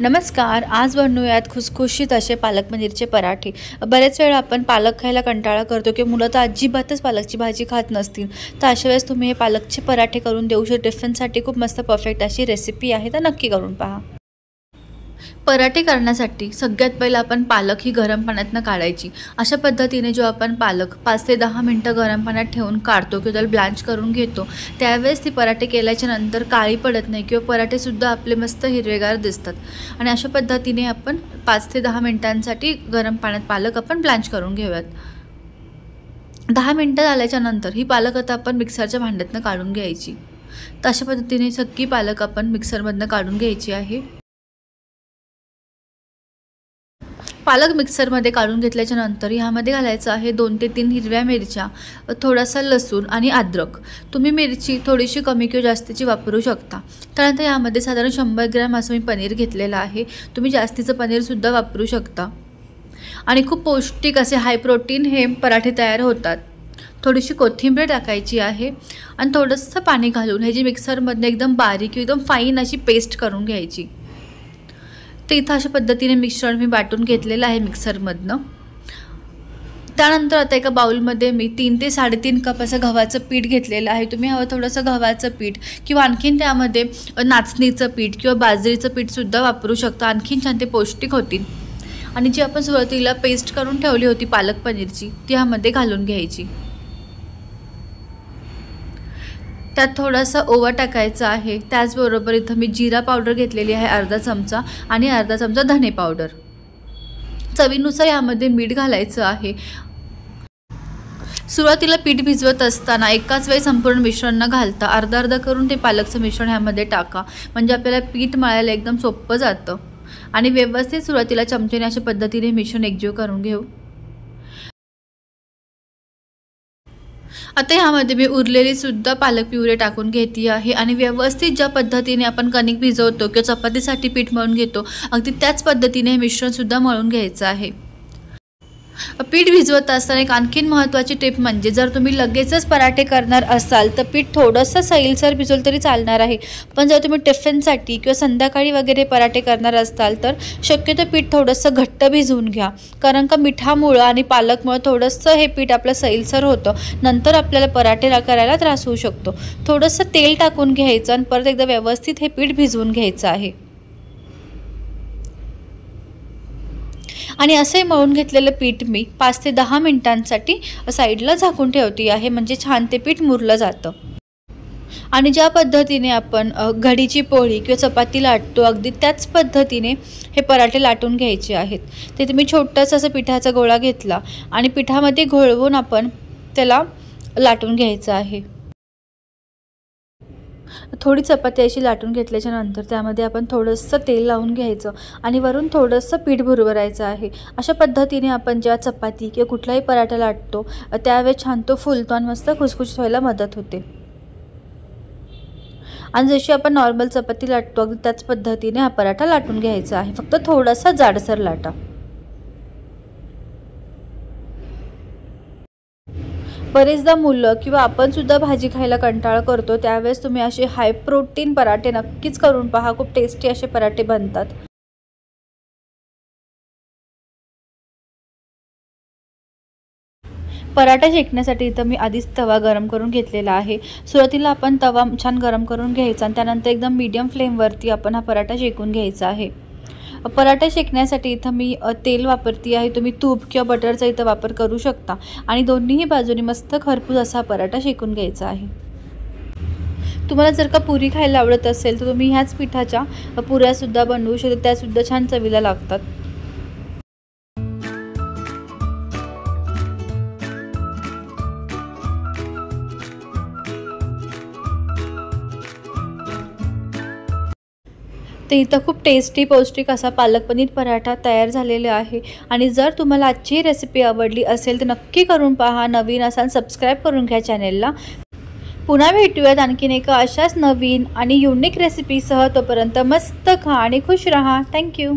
नमस्कार. आज बनवूयात खुसखुशीत असे पालक पनीरचे पराठे. बरेच वेळा आपण पालक खायला कंटाळा करतो की मुलं तर अजिबातच पालकची भाजी खात नसतील. तर अशा वेळेस तुम्ही हे पालकचे पराठे करून देऊ शकता. टिफिनसाठी खूप मस्त परफेक्ट अशी रेसिपी आहे, तर नक्की करून पहा. पराठे करण्यासाठी सगळ्यात पहिलं आपण पालक ही गरम पाण्यातनं काढायची. अशा पद्धतीने जो आपण पालक 5 ते 10 मिनटं गरम पाण्यात ठेवून काढतो किंवा त्याला ब्लँच करून घेतो, त्यावेळेस ती पराठे केल्याच्या नंतर काळी पडत नाही किंवा पराठेसुद्धा आपले मस्त हिरवेगार दिसतात. आणि अशा पद्धतीने आपण 5 ते 10 मिनटांसाठी गरम पाण्यात पालक आपण ब्लँच करून घेऊयात. 10 मिनटं झाल्याच्या नंतर ही पालक आता आपण मिक्सरच्या भांड्यातनं काढून घ्यायची. तर अशा पद्धतीने सगळी पालक आपण मिक्सरमधनं काढून घ्यायची आहे. पालक मिक्सरमध्ये काढून घेतल्याच्या नंतर ह्यामध्ये घालायचं आहे 2 ते 3 हिरव्या मिरच्या, थोडासा लसूण आणि अद्रक. तुम्ही मिरची थोडीशी कमी किंवा जास्तीची वापरू शकता. त्यानंतर यामध्ये साधारण 100 ग्रॅम असं मी पनीर घेतलेलं आहे. तुम्ही जास्तीचं पनीरसुद्धा वापरू शकता. आणि खूप पौष्टिक असे हाय प्रोटीन हे पराठे तयार होतात. थोडीशी कोथिंबीर टाकायची आहे आणि थोडंसं पाणी घालून ह्याची मिक्सरमधनं एकदम बारीक एकदम फाईन अशी पेस्ट करून घ्यायची. तर इथं अशा पद्धतीने मिश्रण मी वाटून घेतलेलं आहे मिक्सरमधनं. त्यानंतर आता एका बाउलमध्ये मी 3 ते 3.5 कप असं गव्हाचं पीठ घेतलेलं आहे. तुम्ही हवं थोडंसं गव्हाचं पीठ किंवा आणखीन त्यामध्ये नाचणीचं पीठ किंवा बाजरीचं पीठसुद्धा वापरू शकता. आणखीन छान ते पौष्टिक होतील. आणि जी आपण सुरुवातीला पेस्ट करून ठेवली होती पालक पनीरची, ती ह्यामध्ये घालून घ्यायची. त्यात थोडासा ओवा टाकायचा आहे. त्याचबरोबर इथं मी जिरा पावडर घेतलेली आहे अर्धा चमचा आणि अर्धा चमचा धने पावडर. चवीनुसार यामध्ये मीठ घालायचं आहे. सुरुवातीला पीठ भिजवत असताना एकाच वेळी संपूर्ण मिश्रण न घालता अर्धा अर्धा करून ते पालकचं मिश्रण ह्यामध्ये टाका, म्हणजे आपल्याला पीठ मळायला एकदम सोपं जातं. आणि व्यवस्थित सुरुवातीला चमच्याने अशा पद्धतीने मिश्रण एकजीव करून घेऊ. आता ह्यामध्ये मी उरलेली सुद्धा पालक प्युरे टाकून घेते आहे आणि व्यवस्थित ज्या पद्धतीने आपण कणिक भिजवतो किंवा चपातीसाठी पीठ मळून घेतो, अगदी त्याच पद्धतीने हे मिश्रणसुद्धा मळून घ्यायचं आहे. पीठ भिजवत असताना एक आणखीन महत्त्वाची टिप म्हणजे जर तुम्ही लगेचच पराठे करणार असाल तर पीठ थोडंसं सैलसर भिजवलं तरी चालणार आहे. पण जर तुम्ही टिफिनसाठी किंवा संध्याकाळी वगैरे पराठे करणार असाल तर शक्यतो पीठ थोडंसं घट्ट भिजवून घ्या, कारण का मिठामुळं आणि पालकमुळं थोडंसं हे पीठ आपलं सैलसर होतं. नंतर आपल्याला पराठे करायला त्रास होऊ शकतो. थोडंसं तेल टाकून घ्यायचं आणि परत एकदा व्यवस्थित हे पीठ भिजवून घ्यायचं आहे. आणि असे मळून घेतलेलं पीठ मी 5 ते 10 मिनिटांसाठी साईडला झाकून ठेवते आहे, म्हणजे छान ते पीठ मुरलं जातं. आणि ज्या पद्धतीने आपण घडीची पोळी किंवा चपाती लाटतो, अगदी त्याच पद्धतीने हे पराठे लाटून घ्यायचे आहेत. ते तुम्ही छोटंसं असं पिठाचा गोळा घेतला आणि पिठामध्ये घोळवून आपण त्याला लाटून घ्यायचं आहे. थोडी चपाती अशी लाटून घेतल्याच्या नंतर त्यामध्ये आपण थोडंसं तेल लावून घ्यायचं आणि वरून थोडंसं पीठ भुरभरायचं आहे. अशा पद्धतीने आपण जेव्हा चपाती किंवा कुठलाही पराठा लाटतो त्यावेळेस छान तो फुलतो आणि मस्त खुसखुशीत व्हायला मदत होते. आणि जशी आपण नॉर्मल चपाती लाटतो अगदी त्याच पद्धतीने हा पराठा लाटून घ्यायचा आहे, फक्त थोडासा जाडसर लाटा. बरेचदा मुलं किंवा आपण सुद्धा भाजी खायला कंटाळा करतो, त्यावेळेस तुम्ही असे हाय प्रोटीन पराठे नक्कीच करून पहा. खूप टेस्टी असे पराठे बनतात. पराठा शेकण्यासाठी इथं मी आधीच तवा गरम करून घेतलेला आहे. सुरुवातीला आपण तवा छान गरम करून घ्यायचा आणि त्यानंतर एकदम मीडियम फ्लेमवरती आपण हा पराठा शेकून घ्यायचा आहे. पराठा शेकण्यासाठी इथं मी तेल वापरते आहे. तुम्ही तूप किंवा बटरचा इथं वापर करू शकता. आणि दोन्हीही बाजूनी मस्त खरपूस असा पराठा शेकून घ्यायचा आहे. तुम्हाला जर का पुरी खायला आवडत असेल तर तुम्ही ह्याच पिठाच्या पुऱ्यासुद्धा बनवू शकता, त्यासुद्धा छान चवीला लागतात. तर इथं खूप टेस्टी पौष्टिक असा पालक पनीर पराठा तयार झालेला आहे. आणि जर तुम्हाला आजची रेसिपी आवडली असेल तर नक्की करून पहा. नवीन असाल सबस्क्राईब करून घ्या चॅनेलला. पुन्हा भेटूयात आणखीन एका अशाच नवीन आणि युनिक रेसिपीसह. तोपर्यंत मस्त खा आणि खुश रहा. थँक्यू.